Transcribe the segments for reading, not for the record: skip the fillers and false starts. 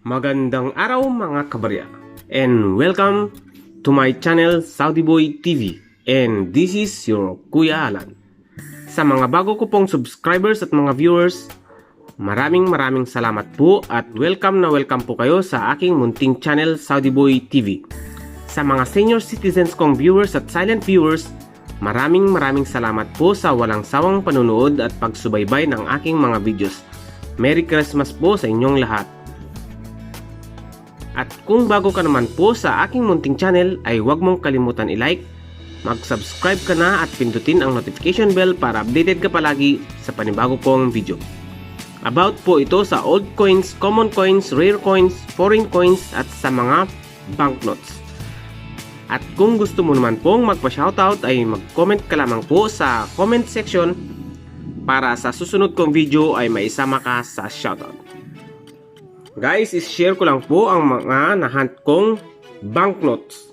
Magandang araw mga kabarya, and welcome to my channel Saudi Boy TV, and this is your Kuya Alan. Sa mga bago ko pong subscribers at mga viewers, maraming salamat po at welcome na welcome po kayo sa aking munting channel Saudi Boy TV. Sa mga senior citizens kong viewers at silent viewers, maraming salamat po sa walang sawang panunood at pagsubaybay ng aking mga videos. Merry Christmas po sa inyong lahat. At kung bago ka naman po sa aking munting channel ay huwag mong kalimutan i-like, mag-subscribe ka na at pindutin ang notification bell para updated ka palagi sa panibago kong video. About po ito sa old coins, common coins, rare coins, foreign coins at sa mga banknotes. At kung gusto mo naman pong magpa-shoutout ay mag-comment ka lamang po sa comment section para sa susunod kong video ay maisama ka sa shoutout. Guys, is-share ko lang po ang mga nahunt kong banknotes.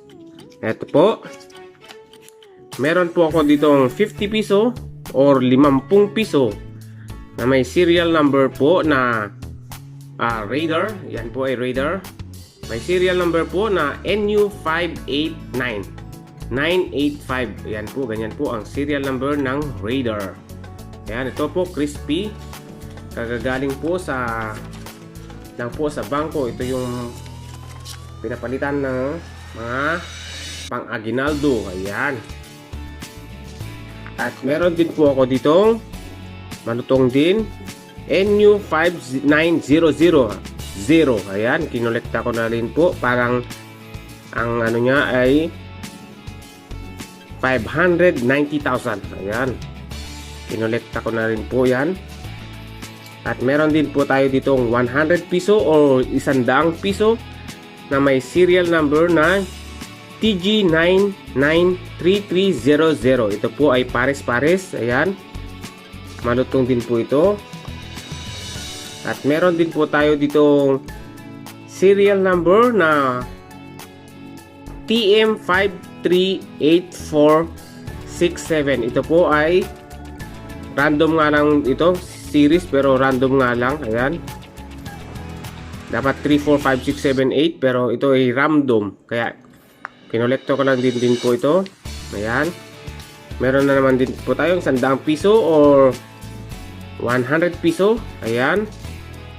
Ito po. Meron po ako ditong 50 piso or 50 piso na may serial number po na Raider. Yan po ay Raider. May serial number po na NU589 985. Yan po, ganyan po ang serial number ng Raider. Yan, ito po crispy. Kagagaling po sa bangko. Ito yung pinapalitan ng mga pang-aguinaldo. Ayan. At meron din po ako ditong malutong din NU5900. Ayan, kinolekta ko na rin po. Parang ang ano niya ay 590,000. Ayan. Kinolekta ko na rin po yan. At meron din po tayo ditong 100 piso o 100 piso na may serial number na TG993300. Ito po ay pares-pares. Ayan. Malutong din po ito. At meron din po tayo ditong serial number na TM538467. Ito po ay random nga lang ito. Series pero random nga lang. Ayan. Dapat 3, 4, 5, 6, 7, 8 pero ito ay random. Kaya kinolekto ko lang din po ito. Ayan. Meron na naman din po tayong 100 piso or 100 piso. Ayan.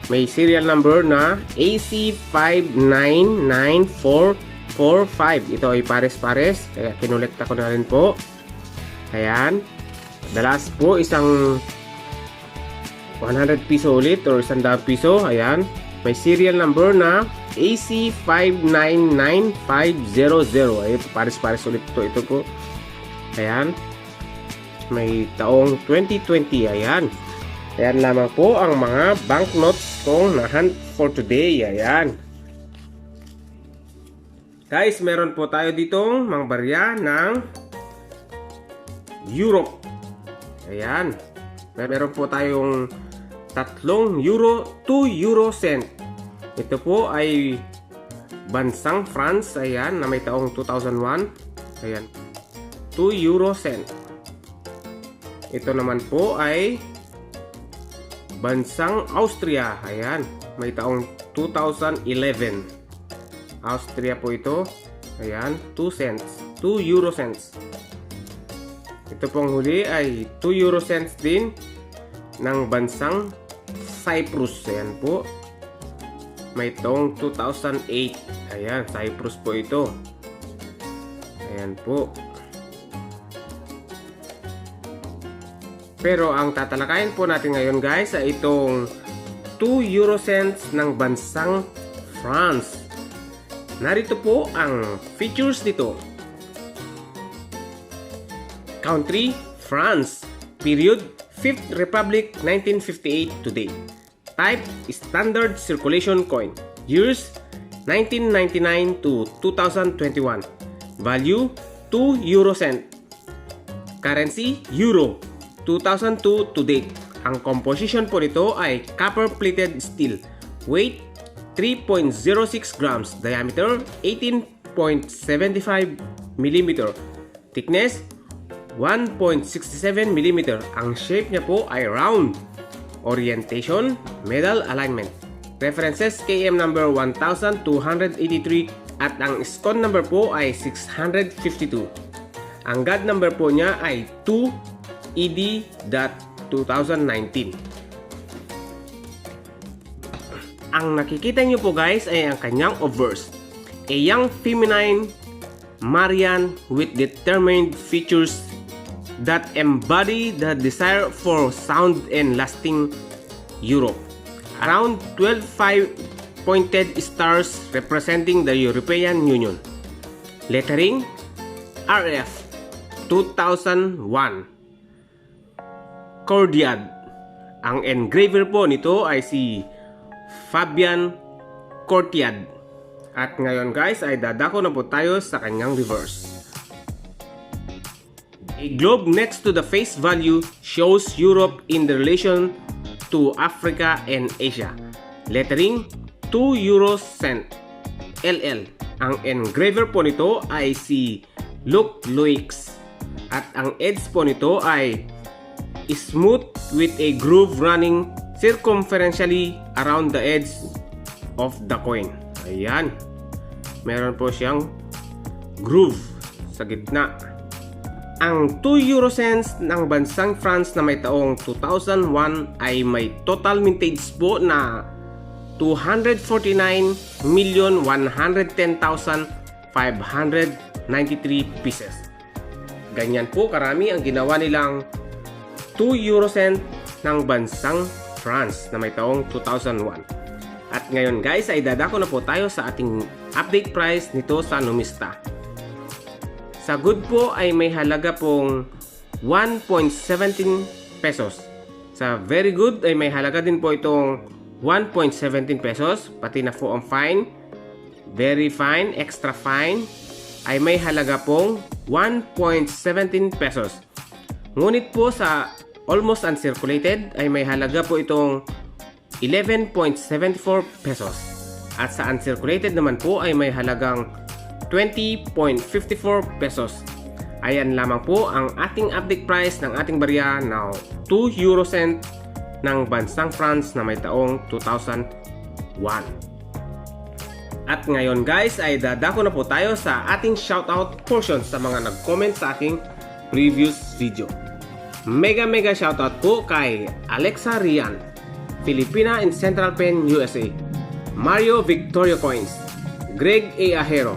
May serial number na AC599445. Ito ay pares-pares. Kaya kinolekta ko na rin po. Ayan. The last po isang 100 piso ulit or 100 piso. Ayan. May serial number na AC599500. Ayan. Pares-pares ulit ito. Ito po. Ayan. May taong 2020. Ayan. Ayan lamang po ang mga banknotes kong na-hunt for today. Ayan. Guys, meron po tayo ditong mga barya ng Europe. Ayan. Meron po tayong 3 euro, 2 euro cent. Ito po ay bansang France. Ayan, na may taong 2001. Ayan. 2 euro cent. Ito naman po ay bansang Austria. Ayan, may taong 2011. Austria po ito. Ayan, 2 cents. 2 euro cents. Ito pong huli ay 2 euro cents din ng bansang Cyprus. Ayan po. May taong 2008. Ayan, Cyprus po ito. Ayan po. Pero ang tatalakayin po natin ngayon guys ay itong 2 euro cents ng bansang France. Narito po ang features nito. Country, France. Period, 5th Republic, 1958 to date. Type, standard circulation coin. Years, 1999 to 2021. Value, 2 euro cent. Currency, euro. 2002 to date. Ang composition po nito ay copper-plated steel. Weight, 3.06 grams. Diameter, 18.75 mm. Thickness, 1.67 mm. Ang shape niya po ay round. Orientation, medal alignment. References KM number 1283 at ang SCON number po ay 652. Ang GAD number po niya ay 2ED.2019. Ang nakikita niyo po guys ay ang kanyang obverse. A young feminine Marian with determined features that embody the desire for sound and lasting Europe. Around 12 5-pointed stars representing the European Union. Lettering RF 2001. Cordiad. Ang engraver po nito ay si Fabian Cortiad. At ngayon guys ay dadako na po tayo sa kanyang reverse. A globe next to the face value shows Europe in the relation to Africa and Asia. Lettering 2 euro cent LL. Ang engraver po nito ay si Luc Loix. At ang edge po nito ay smooth with a groove running circumferentially around the edge of the coin. Ayan. Meron po siyang groove sa gitna. Ang 2 euro cents ng bansang France na may taong 2001 ay may total mintage po na 249,110,593 pieces. Ganyan po karami ang ginawa nilang 2 euro cent ng bansang France na may taong 2001. At ngayon guys ay dadako na po tayo sa ating update price nito sa Numista. Sa good po ay may halaga pong 1.17 pesos. Sa very good ay may halaga din po itong 1.17 pesos. Pati na po ang fine, very fine, extra fine ay may halaga pong 1.17 pesos. Ngunit po sa almost uncirculated ay may halaga po itong 11.74 pesos. At sa uncirculated naman po ay may halagang 20.54 pesos. Ayan lamang po ang ating update price ng ating barya na 2 euro cent ng bansang France na may taong 2001. At ngayon guys ay dadako na po tayo sa ating shoutout portion sa mga nag-comment sa aking previous video. Mega shoutout po kay Alexa Rian, Filipina in Central Penn, USA, Mario Victoria Coins, Greg A. Ahero,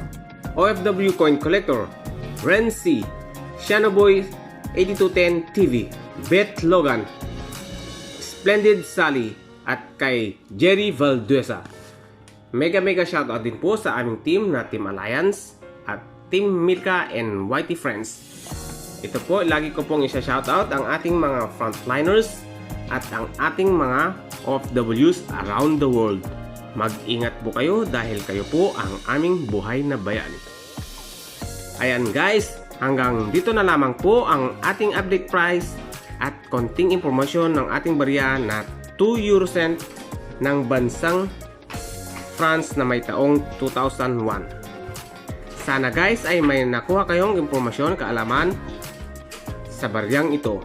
OFW Coin Collector, Ren C, Shanoboy 8210 TV, Beth Logan, Splendid Sally, at kay Jerry Valduesa. Mega shoutout din po sa aming team na Team Alliance at Team Milka and Whitey Friends. Ito po, lagi ko pong isa-shoutout ang ating mga frontliners at ang ating mga OFWs around the world. Mag-ingat po kayo dahil kayo po ang aming buhay na bayani. Ayan guys, hanggang dito na lamang po ang ating update price at konting impormasyon ng ating barya na 2 euro cent ng bansang France na may taong 2001. Sana guys ay may nakuha kayong impormasyon, kaalaman sa baryang ito.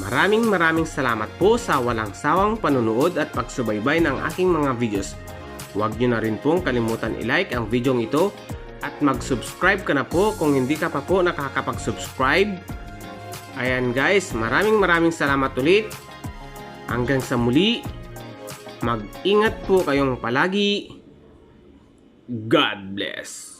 Maraming salamat po sa walang sawang panunood at pagsubaybay ng aking mga videos. Huwag nyo na rin pong kalimutan i-like ang video ito at mag-subscribe ka na po kung hindi ka pa po nakakapag-subscribe. Ayan guys, maraming salamat ulit. Hanggang sa muli, mag-ingat po kayong palagi. God bless.